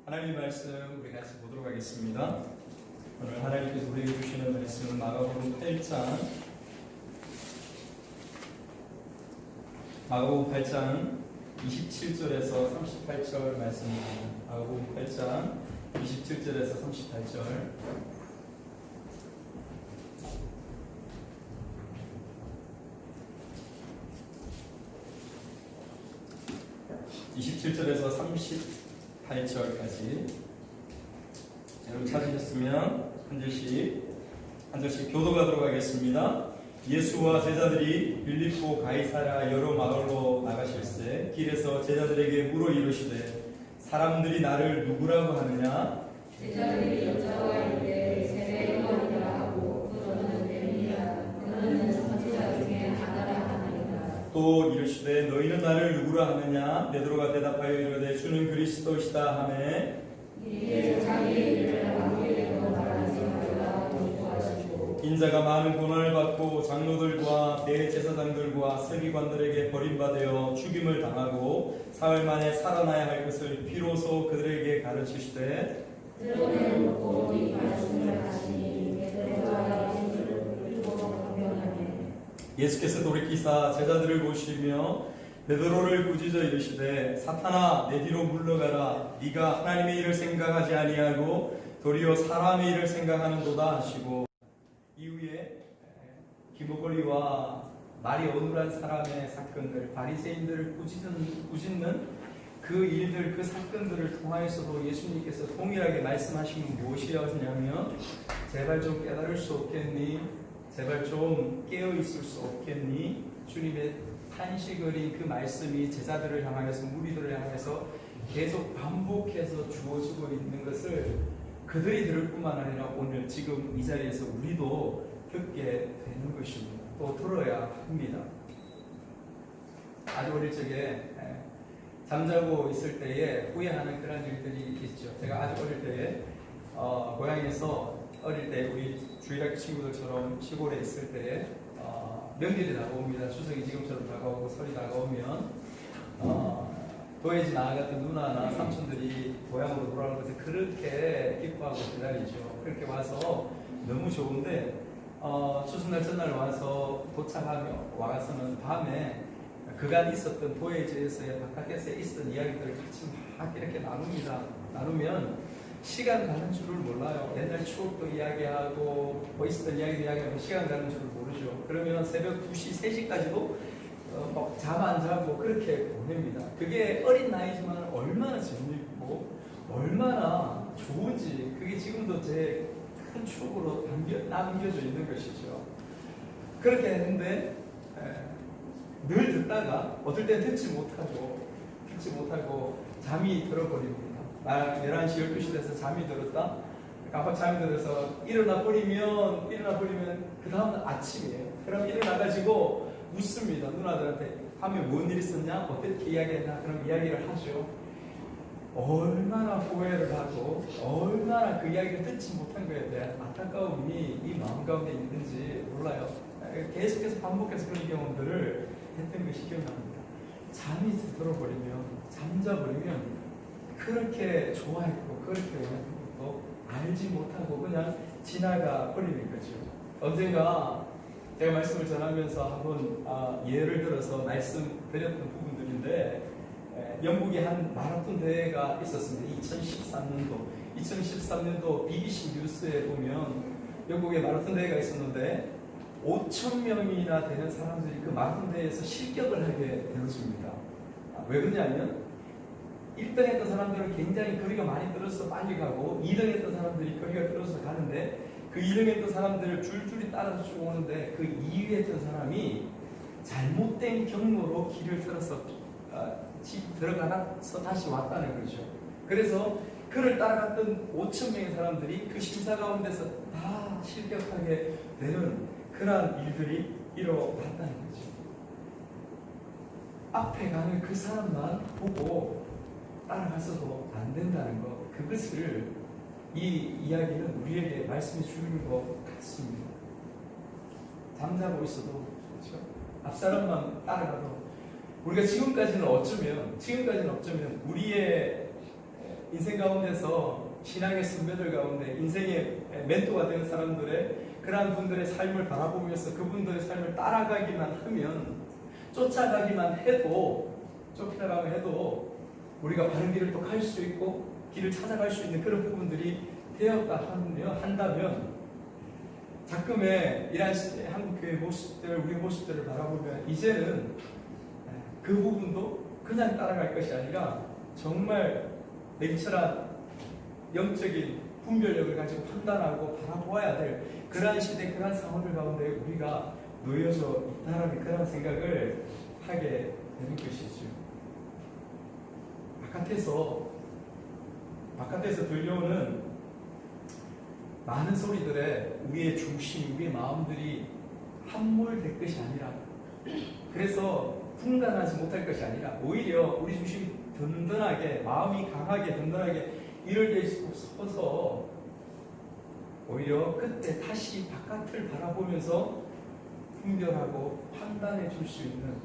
하나님의 말씀 우리 같이 보도록 하겠습니다. 오늘 하나님께서 우리에게 주시는 말씀은 마가복음 8장 27절에서 38절 말씀입니다. 마가복음 8장 27절에서 38절. (27절에서 38절까지) 여러분 찾으셨으면 한 절씩 교독하도록 하겠습니다. 예수와 제자들이 빌립보 가이사랴 여러 마을로 나가실새 길에서 제자들에게 물어 이르시되 사람들이 나를 누구라고 하느냐? 제자들이 여쭤하이르되 세례요한이라 하고 또는 에리야 또는 선지자 중에 하나라 하나이다. 또 이르시되 너희는 나를 누구라 하느냐? 베드로가 대답하여 이르되 주는 그리스도시다 하매 이에 자기의 일을 아무에게도 말하지 말라 권고하시고 인자가 많은 고난을 받고 장로들과 대제사장들과 서기관들에게 버림받아 죽임을 당하고 사흘 만에 살아나야 할 것을 비로소 그들에게 가르치시되 드러내놓고 이 말씀을 하시니 베드로가 예수를 불리고 강변하네. 예수께서 돌이키사 제자들을 보시며 베드로를 꾸짖어 이르시되 사탄아 내 뒤로 물러가라. 네가 하나님의 일을 생각하지 아니하고 도리어 사람의 일을 생각하는도다 하시고 이후에 기목걸이와 말이 어눌한 사람의 사건들, 바리새인들을 꾸짖는 그 일들, 그 사건들을 통하여서도 예수님께서 동일하게 말씀하신 건 무엇이었냐면 제발 좀 깨달을 수 없겠니? 제발 좀 깨어 있을 수 없겠니? 주님의 탄식거린 그 말씀이 제자들을 향하여서 무리들을 향해서 계속 반복해서 주어지고 있는 것을 그들이 들을 뿐만 아니라 오늘 지금 이 자리에서 우리도 듣게 되는 것입니다. 또 들어야 합니다. 아주 어릴 적에 잠자고 있을 때에 후회하는 그런 일들이 있죠. 제가 아주 어릴 때에 고향에서 어릴 때 우리 주일학교 친구들처럼 시골에 있을 때에 명절이 다가옵니다. 추석이 지금처럼 다가오고 설이 다가오면 도예지 나아갔던 누나나 삼촌들이 고향으로 돌아오는 것을 그렇게 기뻐하고 기다리죠. 그렇게 와서 너무 좋은데 추석날 전날 와서 와서는 밤에 그간 있었던 도예지에서의 바깥에서 있었던 이야기들을 같이 막 이렇게 나눕니다. 나누면 시간 가는 줄을 몰라요. 옛날 추억도 이야기하고 있었던 이야기도 이야기하고 시간 가는 줄을 모르죠. 그러면 새벽 2시, 3시까지도 잠 안 자고 그렇게 보냅니다. 그게 어린 나이지만 얼마나 재미있고 얼마나 좋은지 그게 지금도 제 큰 추억으로 남겨져 있는 것이죠. 그렇게 했는데 늘 듣다가 어떨 땐 듣지 못하고 잠이 들어버립니다. 11시, 12시 돼서 잠이 들었다. 깜빡 잠이 들어서 일어나 버리면 그 다음날 아침이에요. 그럼 일어나가지고 묻습니다. 누나들한테 밤에 뭔 일 있었냐? 어떻게 이야기했나? 그럼 이야기를 하죠. 얼마나 후회를 하고 얼마나 그 이야기를 듣지 못한 거에 대한 안타까움이 이 마음 가운데 있는지 몰라요. 계속해서 반복해서 그런 경험들을 했던 것이 기억납니다. 잠이 들어버리면 잠자버리면 그렇게 좋아했고 그렇게 원했던 것도 알지 못하고 그냥 지나가 버리는 거죠. 언젠가 제가 말씀을 전하면서 한번 예를 들어서 말씀드렸던 부분들인데 영국에 한 마라톤 대회가 있었습니다. 2013년도 BBC 뉴스에 보면 영국에 마라톤 대회가 있었는데 5,000명이나 되는 사람들이 그 마라톤 대회에서 실격을 하게 되어집니다. 왜 그러냐면 1등 했던 사람들은 굉장히 거리가 많이 떨어져서 빨리 가고 2등 했던 사람들이 거리가 떨어져서 가는데 그 2등 했던 사람들을 줄줄이 따라서 쭉 오는데 그 2위 했던 사람이 잘못된 경로로 길을 들어가서 다시 왔다는 거죠. 그래서 그를 따라갔던 5,000명의 사람들이 그 심사 가운데서 다 실격하게 되는 그러한 일들이 일어났다는 거죠. 앞에 가는 그 사람만 보고 따라가서도 안 된다는 것, 그것을 이 이야기는 우리에게 말씀해 주는 것 같습니다. 잠자고 있어도 그렇죠? 앞사람만 따라가도 우리가 지금까지는 어쩌면 우리의 인생 가운데서 신앙의 선배들 가운데 인생의 멘토가 된 사람들의 그러한 분들의 삶을 바라보면서 그분들의 삶을 따라가기만 하면, 쫓아가기만 해도 우리가 바른 길을 또 갈 수 있고 길을 찾아갈 수 있는 그런 부분들이 한다면 가끔의 이러한 한국교회 모습들, 우리 모습들을 바라보면 이제는 그 부분도 그냥 따라갈 것이 아니라 정말 냉철한 영적인 분별력을 가지고 판단하고 바라보아야 될 그러한 시대, 그러한 상황들 가운데 우리가 놓여져 있다는 그런 생각을 하게 되는 것이죠. 바깥에서 들려오는 많은 소리들에 우리의 중심, 우리의 마음들이 함몰될 것이 아니라, 그래서 분간하지 못할 것이 아니라 오히려 우리 중심이 든든하게, 마음이 강하게 든든하게 이럴 때 서서 오히려 그때 다시 바깥을 바라보면서 분별하고 판단해 줄 수 있는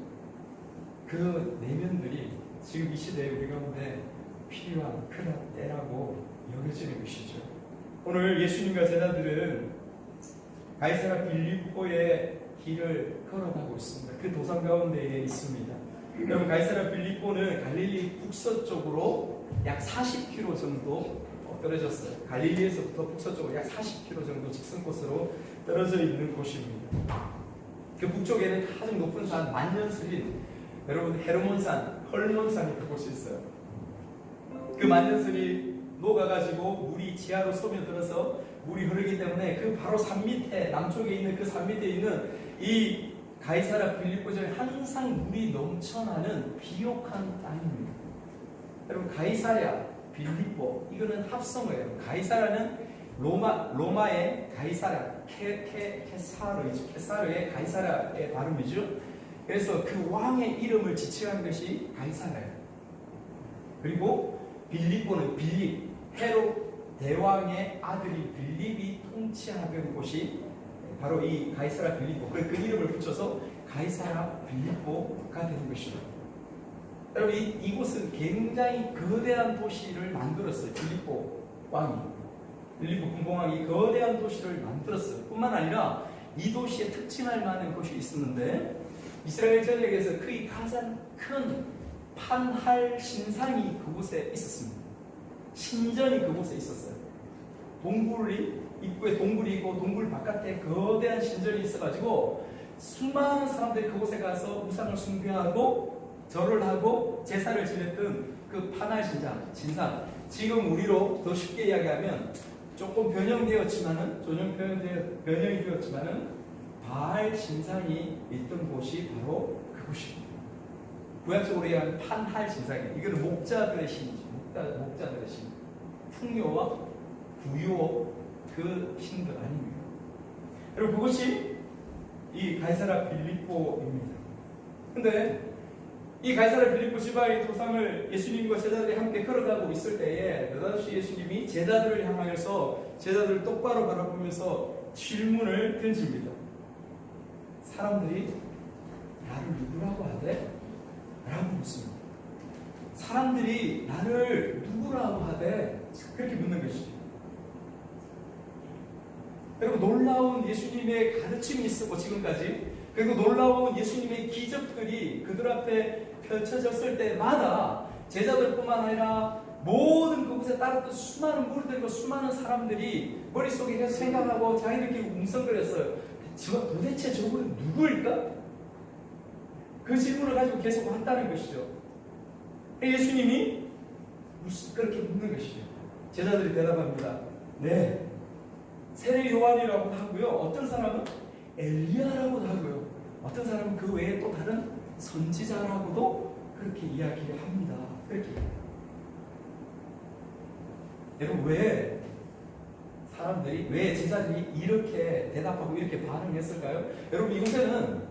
그 내면들이 지금 이 시대에 우리 가운데 필요한 그런 때라고 여겨지는 것이죠. 오늘 예수님과 제자들은 가이사랴 빌립보의 길을 걸어가고 있습니다. 그 도상 가운데에 있습니다. 여러분, 가이사랴 빌립보는 갈릴리 북서쪽으로 약 40km 정도 떨어졌어요. 갈릴리에서부터 북서쪽으로 약 40km 정도 직선코스로 떨어져 있는 곳입니다. 그 북쪽에는 가장 높은 산 만년설인, 여러분, 헤르몬산, 헐몬산이 그곳에 있어요. 그 만년설이 녹아가지고 물이 지하로 스며들어서 물이 흐르기 때문에 그 바로 산 밑에, 남쪽에 있는 그 산 밑에 있는 이 가이사랴 빌립보에 항상 물이 넘쳐나는 비옥한 땅입니다. 여러분, 가이사랴 빌립보, 이거는 합성어예요. 가이사랴는 로마의 가이사랴, 케사르의 가이사랴의 발음이죠. 그래서 그 왕의 이름을 지칭한 것이 가이사랴예요. 그리고 빌립보는 빌립, 헤롯 대왕의 아들이 빌립이 통치하던 곳이 바로 이 가이사랴 빌립보, 그 이름을 붙여서 가이사랴 빌립보가 되는 것입니다. 여러분, 이곳은 굉장히 거대한 도시를 만들었어요. 빌립보 왕이, 빌립보 군공왕이 거대한 도시를 만들었어요. 뿐만 아니라 이 도시에 특징할 만한 곳이 있었는데, 이스라엘 전역에서 거의 가장 큰 판할 신상이 그곳에 있었습니다. 신전이 그곳에 있었어요. 동굴이, 입구에 동굴이 있고 동굴 바깥에 거대한 신전이 있어가지고 수많은 사람들이 그곳에 가서 우상을 숭배하고 절을 하고 제사를 지냈던 그 판할 신상. 지금 우리로 더 쉽게 이야기하면 조금 변형이 되었지만은 바알 신상이 있던 곳이 바로 그곳입니다. 구약적으로 얘기하는 판할 신상이에요. 이거는 목자들의 신이죠. 목자들의 신. 풍요와 부요, 그 신들 아닙니까? 여러분, 그것이 이 가이사랴 빌립보입니다. 근데 이 가이사랴 빌립보 지방의 도상을 예수님과 제자들이 함께 걸어가고 있을 때에 느닷없이 예수님이 제자들을 향하여서 제자들을 똑바로 바라보면서 질문을 던집니다. 사람들이 나를 누구라고 하되? 라고 묻습니다. 사람들이 나를 누구라고 하되? 그렇게 묻는 것이죠. 그리고 놀라운 예수님의 가르침이 있었고 지금까지, 그리고 놀라운 예수님의 기적들이 그들 앞에 펼쳐졌을 때마다 제자들뿐만 아니라 모든 그곳에 따랐던 수많은 무리들과 수많은 사람들이 머릿속에 계속 생각하고 자기들끼리 웅성거렸어요. 도대체 저분은 누구일까? 그 질문을 가지고 계속 한다는 것이죠. 예수님이 그렇게 묻는 것이죠. 제자들이 대답합니다. 네, 세례 요한이라고도 하고요. 어떤 사람은 엘리야라고도 하고요. 어떤 사람은 그 외에 또 다른 선지자라고도 그렇게 이야기를 합니다. 그렇게. 여러분, 왜 제자들이 이렇게 대답하고 이렇게 반응했을까요? 여러분, 이곳에는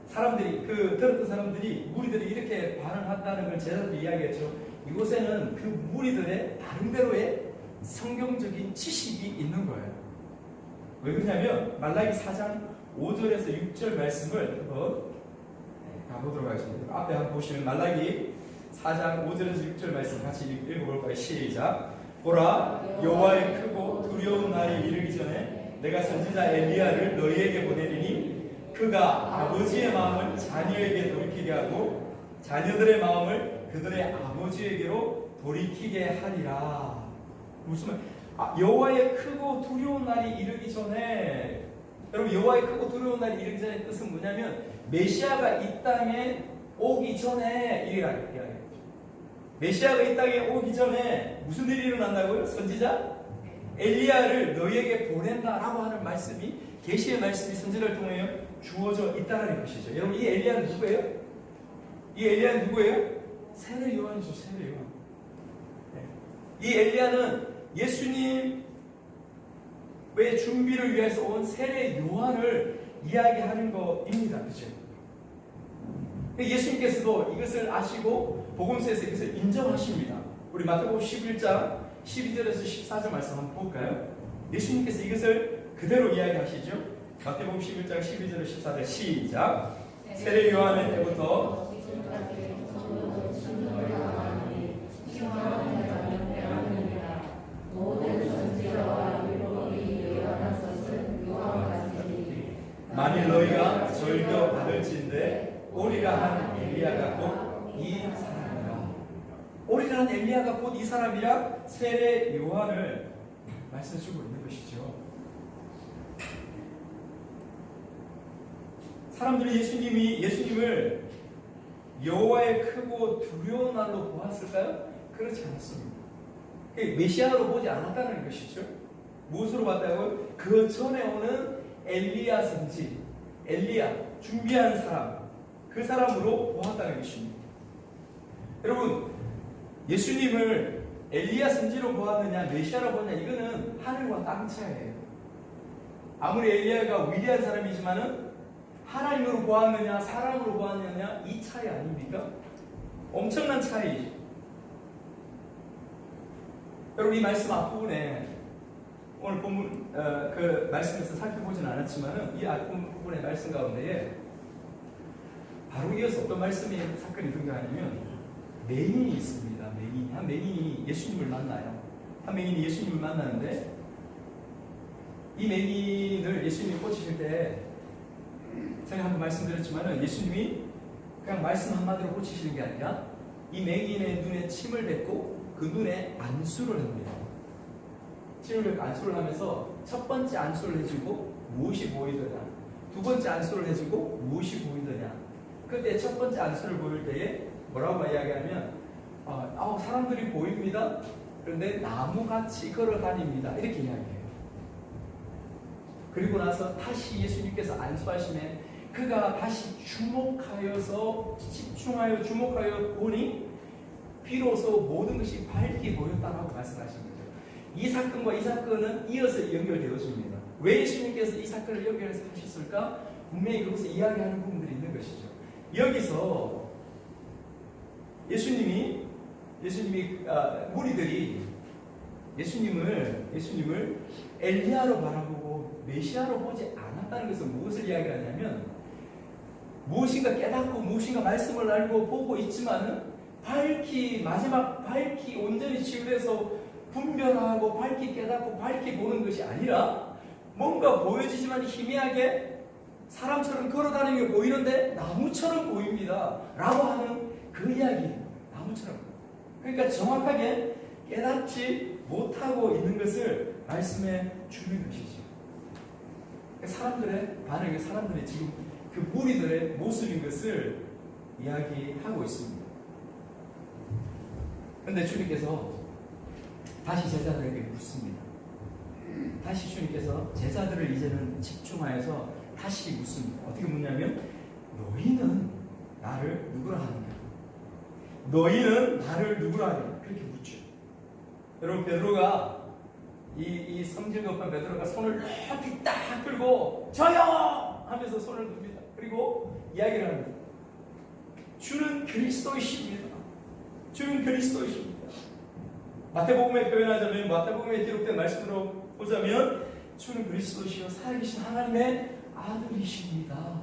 사람들이, 들었던 사람들이, 무리들이 이렇게 반응한다는 걸 제자들이 이야기했죠. 이곳에는 그 무리들의 나름대로의 성경적인 지식이 있는 거예요. 왜 그러냐면 말라기 4장 5절에서 6절 말씀을 한번 가보도록 하겠습니다. 앞에 한번 보시면 말라기 4장 4장 5절에서 6절 말씀 같이 읽어볼까요? 시작. 보라, 여호와의 크고 두려운 날이 이르기 전에 내가 선지자 엘리야를 너희에게 보내리니 그가 아버지의 마음을 자녀에게 돌이키게 하고 자녀들의 마음을 그들의 아버지에게로 돌이키게 하리라. 무슨 말? 여호와의 크고 두려운 날이 이르기 전에, 여러분 여호와의 크고 두려운 날이 이르기 전에 뜻은 뭐냐면 메시아가 이 땅에 오기 전에 이야기해요. 메시아가 이 땅에 오기 전에 무슨 일이 일어난다고요? 선지자 엘리야를 너희에게 보낸다라고 하는 말씀이, 계시의 말씀이 선지자를 통해 주어져 있다는 것이죠. 여러분 이 엘리야는 누구예요? 이 엘리야는 누구예요? 세례 요한이죠. 세례 요한. 이 엘리야는 예수님의 준비를 위해서 온 세례 요한을 이야기하는 것입니다. 그렇죠? 예수님께서도 이것을 아시고 복음서에서 이것을 인정하십니다. 우리 마태복음 11장 12절에서 14절 말씀 한번 볼까요? 예수님께서 이것을 그대로 이야기하시죠. 마태복음 11장 12절에서 14절 시작. 세례 요한의 때부터 만일 너희가 절겨 받을진대 오리라 한 엘리야가 곧 이 사람이라. 오리라 한 엘리야가 곧 이 사람이라 세례 요한을 말씀해주고 있는 것이죠. 사람들이 예수님을 여호와의 크고 두려운 날로 보았을까요? 그렇지 않았습니다. 메시아로 보지 않았다는 것이죠. 무엇으로 봤다고요? 그 전에 오는 엘리야 선지, 엘리야 준비한 사람, 그 사람으로 보았다는 것입니다. 여러분 예수님을 엘리야 선지로 보았느냐 메시아로 보았느냐 이거는 하늘과 땅 차이예요. 아무리 엘리야가 위대한 사람이지만은 하나님으로 보았느냐 사람으로 보았느냐 이 차이 아닙니까? 엄청난 차이죠. 여러분 이 말씀 앞부분에 오늘 본문 그 말씀에서 살펴보지는 않았지만은 이 앞부분의 말씀 가운데에 바로 이어서 어떤 말씀이 사건이 등장하냐면 맹인이 있습니다. 한 맹인이 예수님을 만나요. 한 맹인이 예수님을 만나는데 이 맹인을 예수님이 고치실 때 제가 한번 말씀드렸지만은 예수님이 그냥 말씀 한마디로 고치시는 게 아니라 이 맹인의 눈에 침을 뱉고 그 눈에 안수를 합니다. 침을 뱉고 안수를 하면서 첫 번째 안수를 해주고 무엇이 보이더냐, 두 번째 안수를 해주고 무엇이 보이더냐. 그때 첫 번째 안수를 보일 때에 뭐라고 이야기하면 사람들이 보입니다. 그런데 나무같이 걸어다닙니다. 이렇게 이야기해요. 그리고 나서 다시 예수님께서 안수하심에 그가 다시 집중하여 주목하여 보니 비로소 모든 것이 밝게 보였다라고 말씀하신 거죠. 이 사건과 이 사건은 이어서 연결되어집니다. 왜 예수님께서 이 사건을 연결해서 하셨을까? 분명히 그것을 이야기하는 부분들이 있는 것이죠. 여기서 무리들이 예수님을 엘리야로 바라보고 메시아로 보지 않았다는 것은 무엇을 이야기하냐면 무엇인가 깨닫고 무엇인가 말씀을 알고 보고 있지만은 마지막 밝히 온전히 치유돼서 분별하고 밝히 깨닫고 밝히 보는 것이 아니라 뭔가 보여지지만 희미하게 사람처럼 걸어다니는 게 보이는데 나무처럼 보입니다 라고 하는 그 이야기예요. 나무처럼. 그러니까 정확하게 깨닫지 못하고 있는 것을 말씀해 주는 것이죠. 사람들의 반응이 사람들의 지금 그 무리들의 모습인 것을 이야기하고 있습니다. 그런데 주님께서 다시 제자들에게 묻습니다. 다시 주님께서 제자들을 이제는 집중하여서 다시 묻습니다. 어떻게 묻냐면 너희는 나를 누구라 하느냐? 너희는 나를 누구라 하느냐? 그렇게 묻죠. 여러분 베드로가 이 성질 급한 베드로가 손을 높이 딱 들고 저요! 하면서 손을 듭니다. 그리고 이야기를 합니다. 주는 그리스도이십니다. 주는 그리스도이십니다. 마태복음에 표현하자면 마태복음에 기록된 말씀으로 보자면 주는 그리스도시요 살아계신 하나님의 아들이십니다.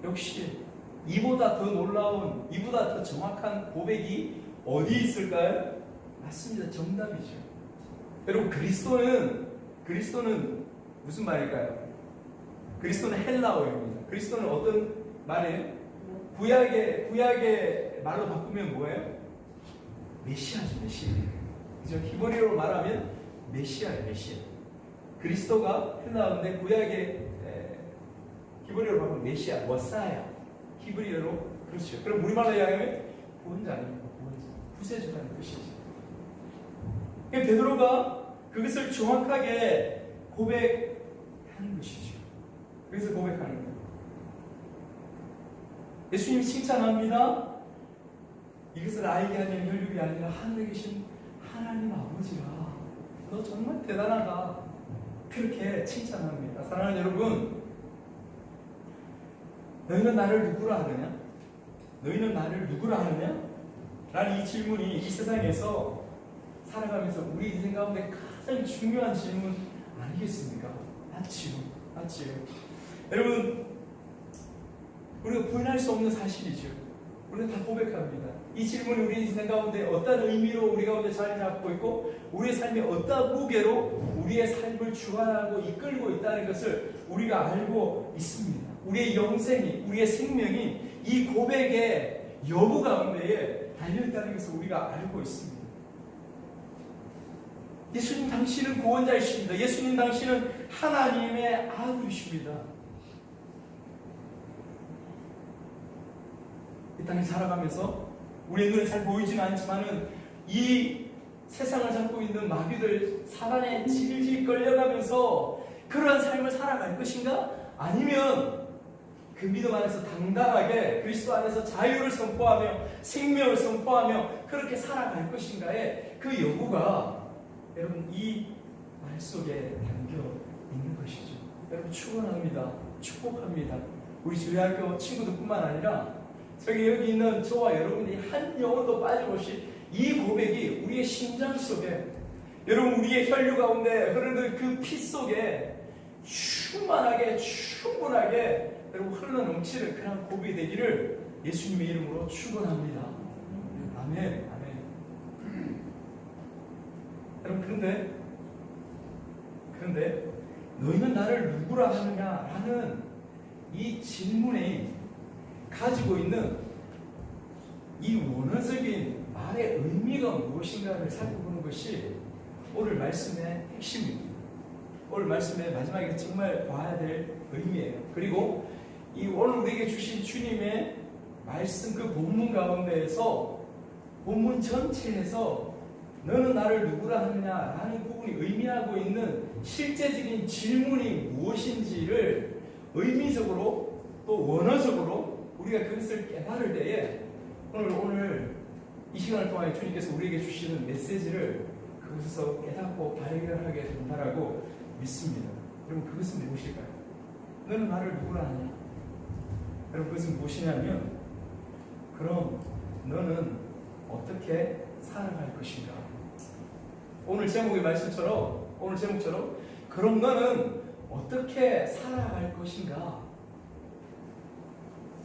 역시 이보다 더 놀라운, 이보다 더 정확한 고백이 어디 있을까요? 맞습니다. 정답이죠. 여러분, 그리스도는 무슨 말일까요? 그리스도는 헬라어입니다. 그리스도는 어떤 말이에요? 구약의 말로 바꾸면 뭐예요? 메시아죠, 메시아. 그죠? 히브리어로 말하면 메시아예요, 메시아. 그리스도가 헬라어인데 구약의 히브리어로 바꾸면 메시아, 머사야. 히브리어로 그렇죠. 그럼 우리말로 이야기하면 구원자 아닙니까? 구원자, 구세주라는 뜻이죠. 베드로가 그것을 정확하게 고백하는 것이죠. 그래서 고백하는 거예요. 예수님 칭찬합니다. 이것을 알게 하는 혈육이 아니라 하늘에 계신 하나님 아버지라. 너 정말 대단하다. 그렇게 칭찬합니다. 사랑하는 여러분, 너희는 나를 누구라 하느냐? 너희는 나를 누구라 하느냐? 라는 이 질문이 이 세상에서 살아가면서 우리 인생 가운데 가장 중요한 질문 아니겠습니까? 맞지요. 여러분, 우리가 부인할 수 없는 사실이죠. 우리가 다 고백합니다. 이 질문이 우리 인생 가운데 어떤 의미로 우리 가운데 자리 잡고 있고 우리의 삶이 어떤 무게로 우리의 삶을 주관하고 이끌고 있다는 것을 우리가 알고 있습니다. 우리의 영생이, 우리의 생명이 이 고백의 여부 가운데에 달려있다는 것을 우리가 알고 있습니다. 예수님 당신은 구원자이십니다. 예수님 당신은 하나님의 아들이십니다. 이 땅에 살아가면서 우리의 눈에 잘 보이지는 않지만은 이 세상을 잡고 있는 마귀들 사단에 질질 끌려가면서 그러한 삶을 살아갈 것인가? 아니면 그 믿음 안에서 당당하게 그리스도 안에서 자유를 선포하며 생명을 선포하며 그렇게 살아갈 것인가의 그 여부가 여러분 이 말 속에 담겨 있는 것이죠. 여러분 축원합니다. 축복합니다. 우리 주의학교 친구들뿐만 아니라 여기 있는 저와 여러분이 한 영혼도 빠짐없이 이 고백이 우리의 심장 속에 여러분 우리의 혈류 가운데 흐르는 그 피 속에 충분하게 여러분 흘러넘치는 그런 고백이 되기를 예수님의 이름으로 축원합니다. 아멘. 여러분 그런데 너희는 나를 누구라 하느냐라는 이 질문이 가지고 있는 이 원어적인 말의 의미가 무엇인가를 살펴보는 것이 오늘 말씀의 핵심입니다. 오늘 말씀의 마지막에 정말 봐야 될 의미예요. 그리고 이 오늘 우리에게 주신 주님의 말씀 그 본문 가운데에서 본문 전체에서 너는 나를 누구라 하느냐라는 부분이 의미하고 있는 실제적인 질문이 무엇인지를 의미적으로 또 원어적으로 우리가 그것을 깨달을 때에 오늘 이 시간을 통해 주님께서 우리에게 주시는 메시지를 그것에서 깨닫고 발견하게 된다라고 믿습니다. 여러분 그것은 무엇일까요? 너는 나를 누구라 하냐? 여러분 그것은 무엇이냐면 그럼 너는 어떻게 살아갈 것인가? 오늘 제목처럼 그럼 너는 어떻게 살아갈 것인가?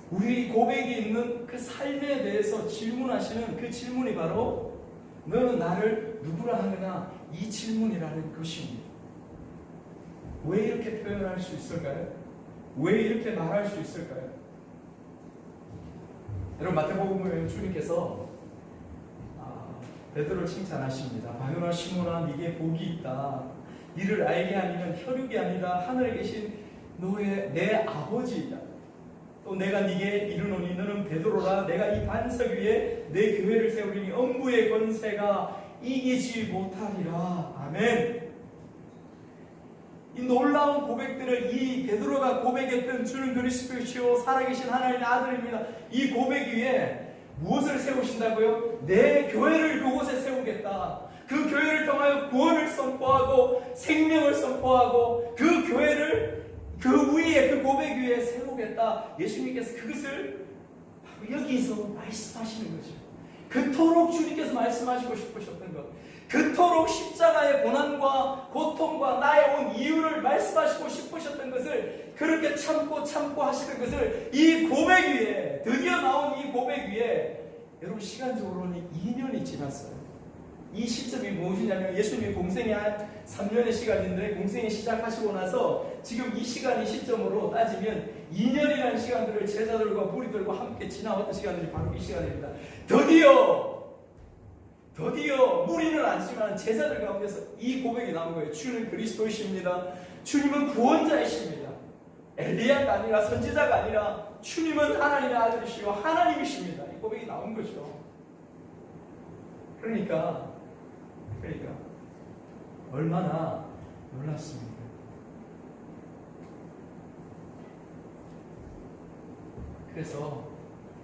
우리 고백이 있는 그 삶에 대해서 질문하시는 그 질문이 바로 너는 나를 누구라 하느냐 이 질문이라는 것입니다. 왜 이렇게 표현할 수 있을까요? 왜 이렇게 말할 수 있을까요? 여러분 마태복음에 주님께서 베드로를 칭찬하십니다. 바요나 시몬아 네게 복이 있다. 이를 알게 하니는 혈육이 아니다. 하늘에 계신 내 아버지이다. 또 내가 네게 이르노니 너는 베드로라. 내가 이 반석 위에 내 교회를 세우리니 엄부의 권세가 이기지 못하리라. 아멘. 이 놀라운 고백들을 이 베드로가 고백했던 주는 그리스도시요 살아계신 하나님의 아들입니다. 이 고백 위에 무엇을 세우신다고요? 내 교회를 그곳에 세우겠다. 그 교회를 통하여 구원을 선포하고 생명을 선포하고 그 교회를 그 위에 그 고백 위에 세우겠다. 예수님께서 그것을 바로 여기서 말씀하시는 거죠. 그토록 주님께서 말씀하시고 싶으셨던 것, 그토록 십자가의 고난과 고통과 나의 온 이유를 말씀하시고 싶으셨던 것을 그렇게 참고 하시던 것을 이 고백 위에, 드디어 나온 이 고백 위에 여러분 시간적으로는 2년이 지났어요. 이 시점이 무엇이냐면 예수님이 공생이 한 3년의 시간인데 공생이 시작하시고 나서 지금 이 시간이 시점으로 따지면 2년이라는 시간들을 제자들과 무리들과 함께 지나왔던 시간들이 바로 이 시간입니다. 드디어 무리는 아니지만 제자들 가운데서 이 고백이 나온 거예요. 주는 그리스도이십니다. 주님은 구원자이십니다. 엘리야가 아니라 선지자가 아니라 주님은 하나님의 아들이시고 하나님이십니다. 이 고백이 나온 거죠. 그러니까 얼마나 놀랐습니까? 그래서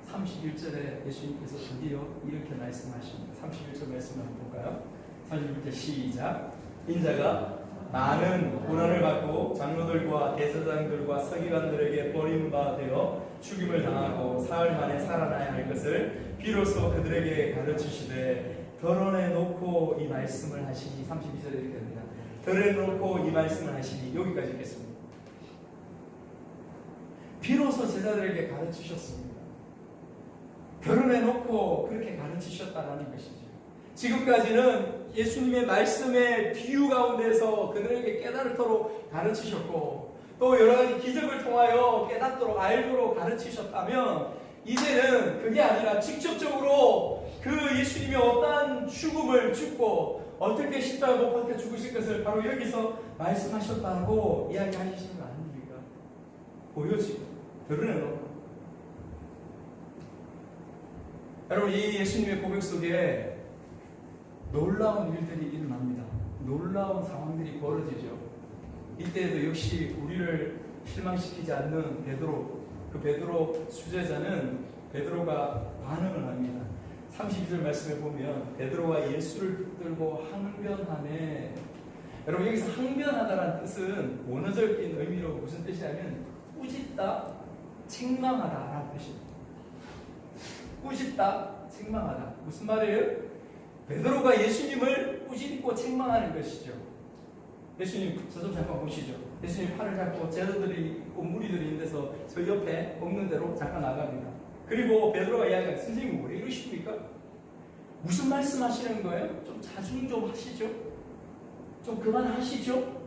31절에 예수님께서 드디어 이렇게 말씀하십니다. 31절 말씀 한번 볼까요? 31절 시작. 인자가 많은 고난을 받고 장로들과 대제사장들과 서기관들에게 버림바 되어 죽임을 당하고 사흘 만에 살아나야 할 것을 비로소 그들에게 가르치시되 드러내놓고 이 말씀을 하시니 32절에 이렇게 됩니다. 드러내놓고 이 말씀을 하시니 여기까지 읽겠습니다. 비로소 제자들에게 가르치셨습니다. 드러내놓고 그렇게 가르치셨다라는 것이죠. 지금까지는 예수님의 말씀의 비유 가운데서 그들에게 깨달도록 가르치셨고 또 여러 가지 기적을 통하여 깨닫도록 알도록 가르치셨다면 이제는 그게 아니라 직접적으로 그 예수님이 어떠한 죽음을 죽고 어떻게 십자가 못 박혀 죽으실 것을 바로 여기서 말씀하셨다고 이야기하시는 거 아닙니까? 보여지고 드러내놓고. 여러분 이 예수님의 고백 속에 놀라운 일들이 일어납니다. 놀라운 상황들이 벌어지죠. 이때에도 역시 우리를 실망시키지 않는 베드로, 그 베드로 수제자는 베드로가 반응을 합니다. 32절 말씀에 보면 베드로가 예수를 붙들고 항변하네. 여러분 여기서 항변하다라는 뜻은 원어적인 의미로 무슨 뜻이냐면 꾸짖다, 책망하다라는 뜻입니다. 꾸짖다, 책망하다. 무슨 말이에요? 베드로가 예수님을 꾸짖고 책망하는 것이죠. 예수님 저 좀 잠깐 보시죠. 예수님 팔을 잡고 제자들이 있고 무리들이 있는 데서 저 옆에 먹는 대로 잠깐 나갑니다. 그리고 베드로가 이야기하는 선생님 왜 이러십니까? 무슨 말씀하시는 거예요? 좀 자중 좀 하시죠. 좀 그만하시죠.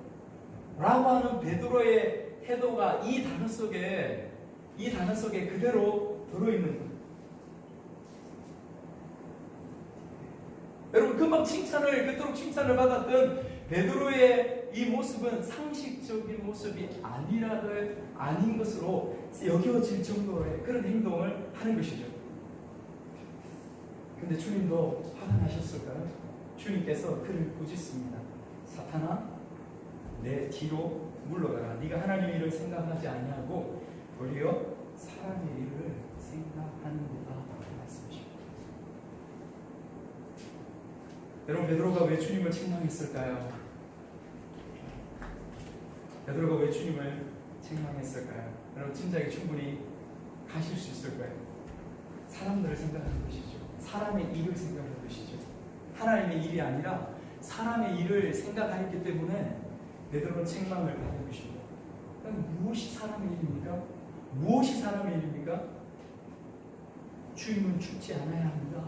라고 하는 베드로의 태도가 이 단어 속에 그대로 들어있는 거예요. 여러분 금방 그토록 칭찬을 받았던 베드로의 이 모습은 상식적인 모습이 아닌 것으로 여겨질 정도의 그런 행동을 하는 것이죠. 근데 주님도 화가 나셨을까요? 주님께서 그를 꾸짖습니다. 사탄아, 내 뒤로 물러가라. 네가 하나님의 일을 생각하지 아니하고 도리어 사람의 일을 생각하는구나 말씀하십니다. 여러분 베드로가 왜 주님을 책망했을까요? 베드로가 왜 주님을 책망했을까요? 여러분 짐작이 충분히 가실 수 있을 거예요. 사람들을 생각하는 것이죠. 사람의 일을 생각하는 것이죠. 하나님의 일이 아니라 사람의 일을 생각하기 때문에 베드로는 책망을 받는 것입니다. 그럼 무엇이 사람의 일입니까? 무엇이 사람의 일입니까? 주님은 죽지 않아야 합니다.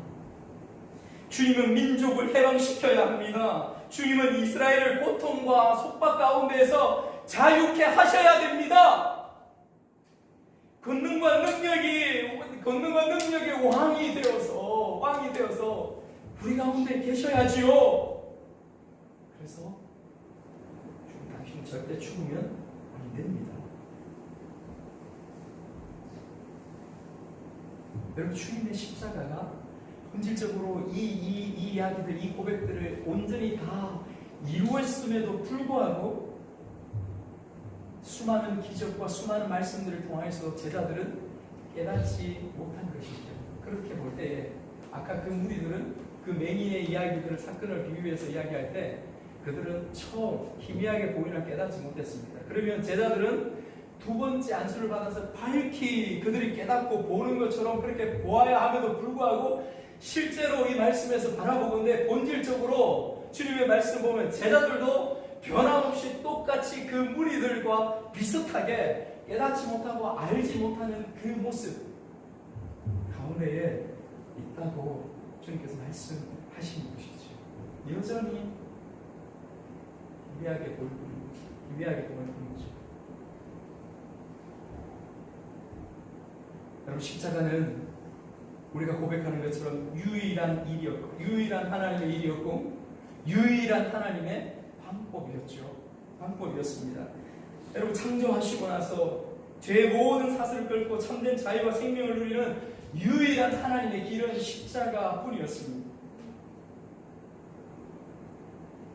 주님은 민족을 해방시켜야 합니다. 주님은 이스라엘을 고통과 속박 가운데에서 자유케 하셔야 됩니다. 권능과 능력의 왕이 되어서 우리 가운데 계셔야지요. 그래서 당신은 절대 죽으면 안 됩니다. 여러분 주님의 십자가가 본질적으로 이 이야기들, 이 고백들을 온전히 다 이루었음에도 불구하고 수많은 기적과 수많은 말씀들을 통해서 제자들은 깨닫지 못한 것이죠. 그렇게 볼 때에 아까 그 무리들은 그 맹인의 이야기들을 사건을 비유해서 이야기할 때 그들은 처음 희미하게 보이나 깨닫지 못했습니다. 그러면 제자들은 두 번째 안수를 받아서 밝히 그들이 깨닫고 보는 것처럼 그렇게 보아야 함에도 불구하고 실제로 이 말씀에서 바라보건대 본질적으로 주님의 말씀 보면 제자들도 변함없이 똑같이 그 무리들과 비슷하게 깨닫지 못하고 알지 못하는 그 모습 가운데에 있다고 주님께서 말씀하시는 것이죠. 여전히 기미하게 보일 뿐이죠. 기미하게 보일 뿐이죠. 여러분, 십자가는 우리가 고백하는 것처럼 유일한 일이었고, 유일한 하나님의 일이었고, 유일한 하나님의 방법이었습니다. 여러분, 창조하시고 나서 죄의 모든 사슬을 끌고 참된 자유와 생명을 누리는 유일한 하나님의 길은 십자가뿐이었습니다.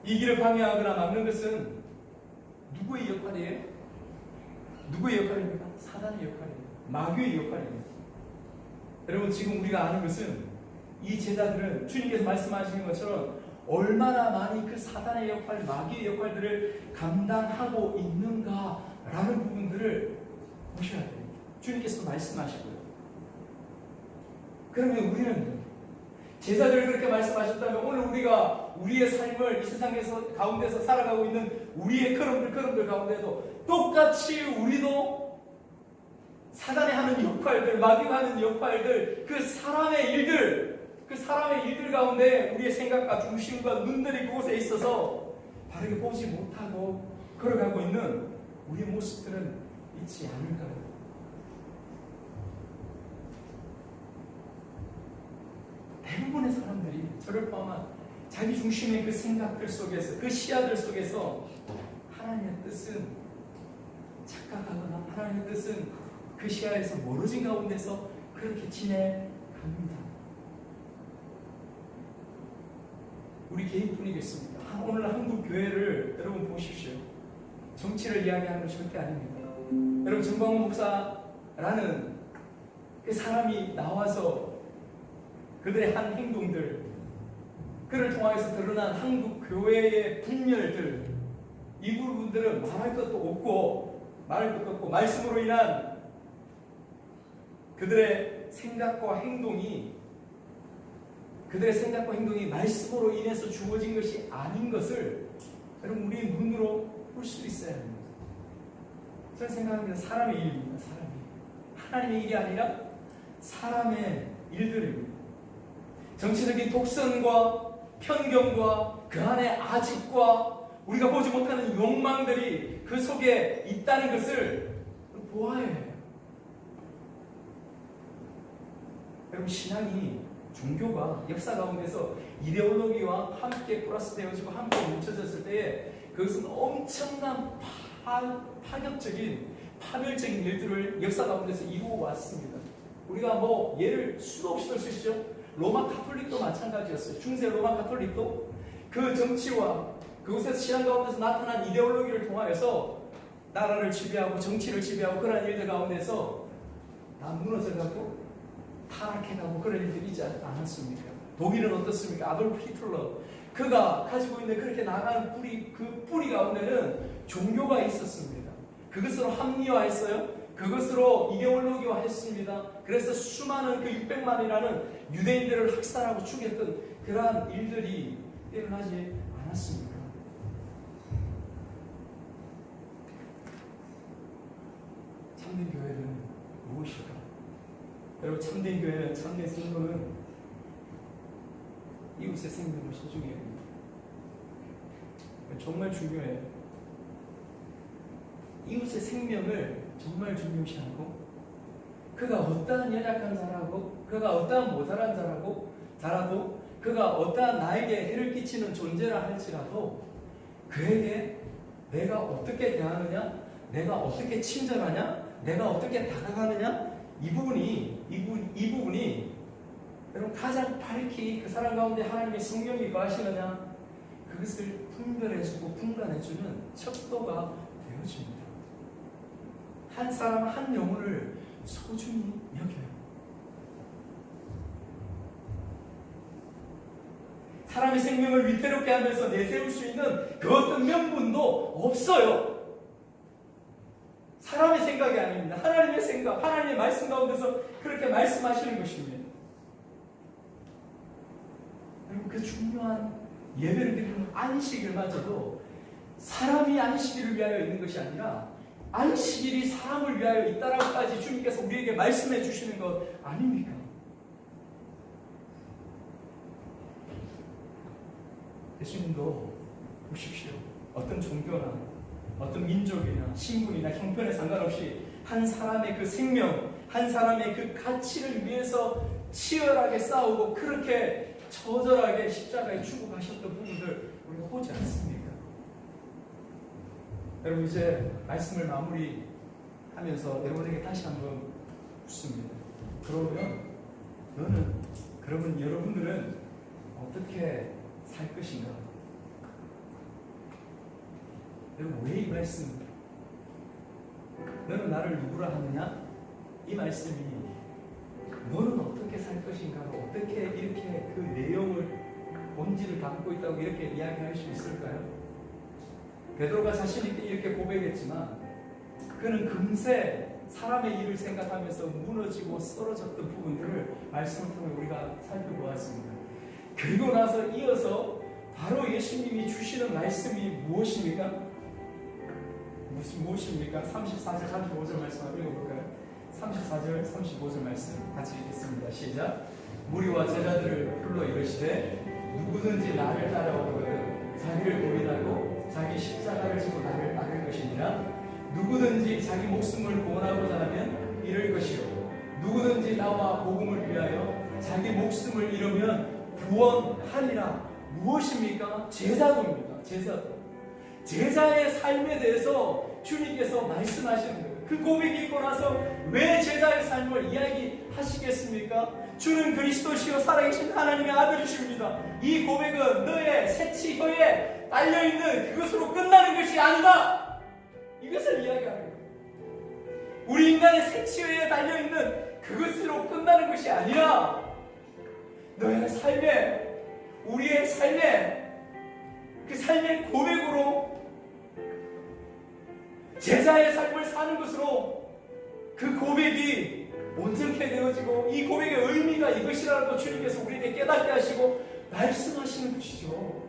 이 길을 방해하거나 막는 것은 누구의 역할이에요? 누구의 역할입니까? 사단의 역할이에요. 마귀의 역할입니다. 여러분, 지금 우리가 아는 것은 이 제자들은 주님께서 말씀하시는 것처럼 얼마나 많이 그 사단의 역할, 마귀의 역할들을 감당하고 있는가라는 부분들을 보셔야 됩니다. 주님께서 말씀하시고요. 그러면 우리는 제자들이 그렇게 말씀하셨다면 오늘 우리가 우리의 삶을 이 세상에서 가운데서 살아가고 있는 우리의 걸음들 가운데도 똑같이 우리도 사단이 하는 역할들, 마귀가 하는 역할들, 그 사람의 일들 가운데 우리의 생각과 중심과 눈들이 그곳에 있어서 바르게 보지 못하고 걸어가고 있는 우리의 모습들은 있지 않을까요? 대부분의 사람들이 저를 포함한 자기 중심의 그 생각들 속에서, 그 시야들 속에서 하나님의 뜻은 착각하거나 하나님의 뜻은 그 시야에서 멀어진 가운데서 그렇게 지내갑니다. 우리 개인뿐이겠습니다. 오늘 한국 교회를 여러분 보십시오. 정치를 이야기하는 것이 절대 아닙니다. 여러분, 정광훈 목사라는 그 사람이 나와서 그들의 한 행동들, 그를 통해서 드러난 한국 교회의 분열들, 이 부분들은 말할 것도 없고 말씀으로 인한 그들의 생각과 행동이 말씀으로 인해서 주어진 것이 아닌 것을 여러분, 우리의 눈으로 볼 수 있어야 합니다. 저는 생각합니다. 사람의 일입니다. 하나님의 일이 아니라 사람의 일들입니다. 정치적인 독선과 편견과 그 안에 아집과 우리가 보지 못하는 욕망들이 그 속에 있다는 것을 보아야 해요. 여러분, 신앙이, 종교가 역사 가운데서 이데올로기와 함께 플러스되어지고 함께 뭉쳐졌을 때에 그것은 엄청난 파멸적인 일들을 역사 가운데서 이루어 왔습니다. 우리가 예를 수도 없이 들 수 있죠. 로마 가톨릭도 마찬가지였어요. 중세 로마 가톨릭도 그 정치와 그곳에서 신앙 가운데서 나타난 이데올로기를 통하여서 나라를 지배하고 정치를 지배하고 그런 일들 가운데서 다 무너져가고 타락해가고 그런 일들이 있지 않았습니까? 독일은 어떻습니까? 아돌프 히틀러, 그가 가지고 있는 그렇게 나가는 뿌리 가운데는 종교가 있었습니다. 그것으로 합리화했어요. 그것으로 이데올로기화 했습니다. 그래서 수많은 그 600만이라는 유대인들을 학살하고 죽였던 그러한 일들이 일어나지 않았습니까? 참된 교회는 무엇일까? 여러분, 참된 교회는, 참된 성도는 이웃의 생명을 소중히 여깁니다. 정말 중요해요. 이웃의 생명을 정말 중요시하고, 그가 어떠한 연약한 자라고, 그가 어떠한 모자란 자라도, 그가 어떠한 나에게 해를 끼치는 존재라 할지라도 그에게 내가 어떻게 대하느냐, 내가 어떻게 친절하냐, 내가 어떻게 다가가느냐, 이 부분이 여러분, 가장 밝히 그 사람 가운데 하나님의 성령이 거하시느냐, 그것을 분별해주고 분간해주는 척도가 되어집니다. 한 사람 한 영혼을 소중히 여겨요. 사람의 생명을 위태롭게 하면서 내세울 수 있는 그 어떤 명분도 없어요. 사람의 생각이 아닙니다. 하나님의 생각, 하나님의 말씀 가운데서 그렇게 말씀하시는 것입니다. 여러분, 그 중요한 예배를 드리는 안식일마저도 사람이 안식일을 위하여 있는 것이 아니라 안식일이 사람을 위하여 있다라고까지 주님께서 우리에게 말씀해 주시는 것 아닙니까? 예수님도 보십시오. 어떤 종교나 어떤 민족이나 신분이나 형편에 상관없이 한 사람의 그 생명, 한 사람의 그 가치를 위해서 치열하게 싸우고 그렇게 처절하게 십자가에 죽어 가셨던 부분들 우리가 보지 않습니까? 여러분, 이제 말씀을 마무리하면서 여러분에게 다시 한번 묻습니다. 그러면 여러분들은 어떻게 살 것인가? 여러분, 왜 이 말씀? 너는 나를 누구라 하느냐? 이 말씀이 너는 어떻게 살 것인가로 어떻게 이렇게 그 내용을 본질을 담고 있다고 이렇게 이야기할 수 있을까요? 베드로가 자신 있게 이렇게 고백했지만 그는 금세 사람의 일을 생각하면서 무너지고 쓰러졌던 부분들을 말씀을 통해 우리가 살펴보았습니다. 그리고 나서 이어서 바로 예수님이 주시는 말씀이 무엇입니까? 무엇입니까? 34절, 35절 말씀 한번 읽어볼까요? 34절, 35절 말씀 같이 읽겠습니다. 시작. 무리와 제자들을 불러 이르시되 누구든지 나를 따라오거든 자기를 부인하고 자기 십자가를 지고 나를 따를 것이니라. 누구든지 자기 목숨을 구원하고자 하면 잃을 것이요 누구든지 나와 복음을 위하여 자기 목숨을 잃으면 구원하리라. 무엇입니까? 제자도입니다. 제자의 삶에 대해서 주님께서 말씀하시는 거예요. 그 고백이 있고 나서 왜 제자의 삶을 이야기하시겠습니까? 주는 그리스도시요 살아계신 하나님의 아들이십니다. 이 고백은 너의 새치혀에 딸려있는 그것으로 끝나는 것이 아니다. 이것을 이야기하는 거예요. 우리 인간의 새치혀에 달려있는 그것으로 끝나는 것이 아니라 너의 삶에, 우리의 삶에, 그 삶의 고백으로 제자의 삶을 사는 것으로 그 고백이 온전케 되어지고 이 고백의 의미가 이것이라고 주님께서 우리에게 깨닫게 하시고 말씀하시는 것이죠.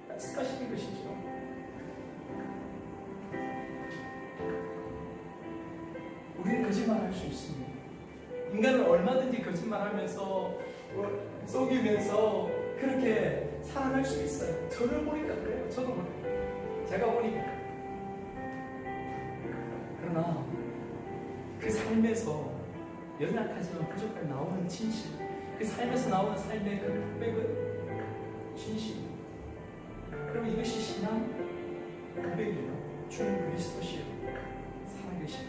말씀하시는 것이죠. 우리는 거짓말할 수 있습니다. 인간은 얼마든지 거짓말하면서 속이면서 그렇게 살아갈 수 있어요. 저를 보니까 그래요. 저도 그래요. 제가 보니까. 그러나 그 삶에서 연약하지만 부족할 나오는 진실, 그 삶에서 나오는 삶의 그 고백은 진실. 그럼 이것이 신앙 고백이에요. 주는 그리스도시요 살아계신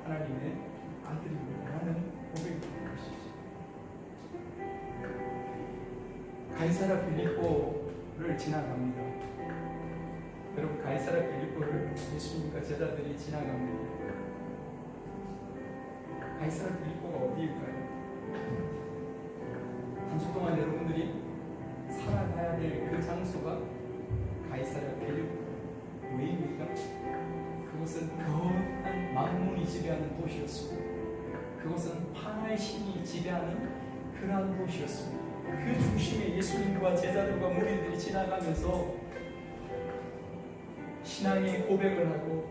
하나님의 아들입니다 라는 고백이 되는 것이죠. 가이사랴 빌립보를 지나갑니다. 여러분, 가이사랴 빌립보를 예수님과 제자들이 지나갑니다. 가이사랴 빌립보가 어디일까요? 한 주 동안 여러분들이 살아가야 될 그 장소가 가이사랴 빌립보. 왜입니까? 그것은 거한 만문이 지배하는 도시였습니다. 그것은 화나의 신이 지배하는 그러한 도시였습니다. 그 중심에 예수님과 제자들과 무리들이 지나가면서 신앙의 고백을 하고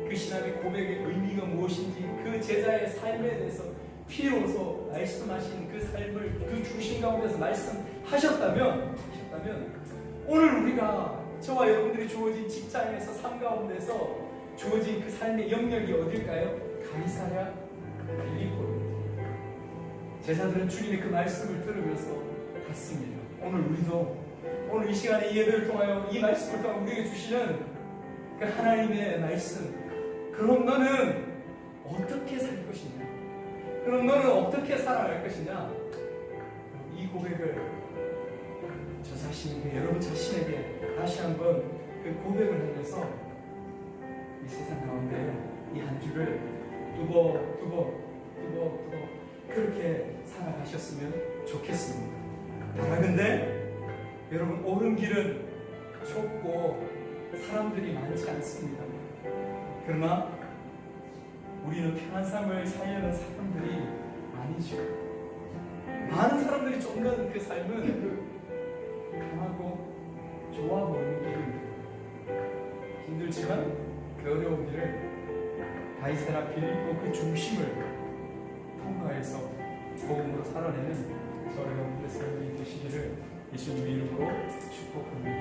그 신앙의 고백의 의미가 무엇인지 그 제자의 삶에 대해서 피로서 말씀하신 그 삶을 그 중심 가운데서 말씀하셨다면 오늘 우리가 저와 여러분들이 주어진 직장에서 삶 가운데서 주어진 그 삶의 영역이 어딜까요? 가이사랴 빌립보입니다. 제자들은 주님의 그 말씀을 들으면서 갔습니다. 오늘 이 시간에 이 예배를 통하여 이 말씀을 통해 우리에게 주시는 그 하나님의 말씀, 그럼 너는 어떻게 살 것이냐? 그럼 너는 어떻게 살아갈 것이냐? 이 고백을 저 자신에게, 여러분 자신에게 다시 한번 그 고백을 하면서 이 세상 가운데 이 한 주를 두버 그렇게 살아가셨으면 좋겠습니다. 바라건대 여러분, 옳은 길은 좁고 사람들이 많지 않습니다. 그러나 우리는 편한 삶을 살려는 사람들이 아니죠. 많은 사람들이 쫓는 그 삶은 편하고 좋은 힘들지만 그 어려운 길을 바이세라 빌리고 그 중심을 통과해서 복음으로 살아내는 저와 여러분들의 삶이 되시기를 예수님의 이름으로 축복합니다.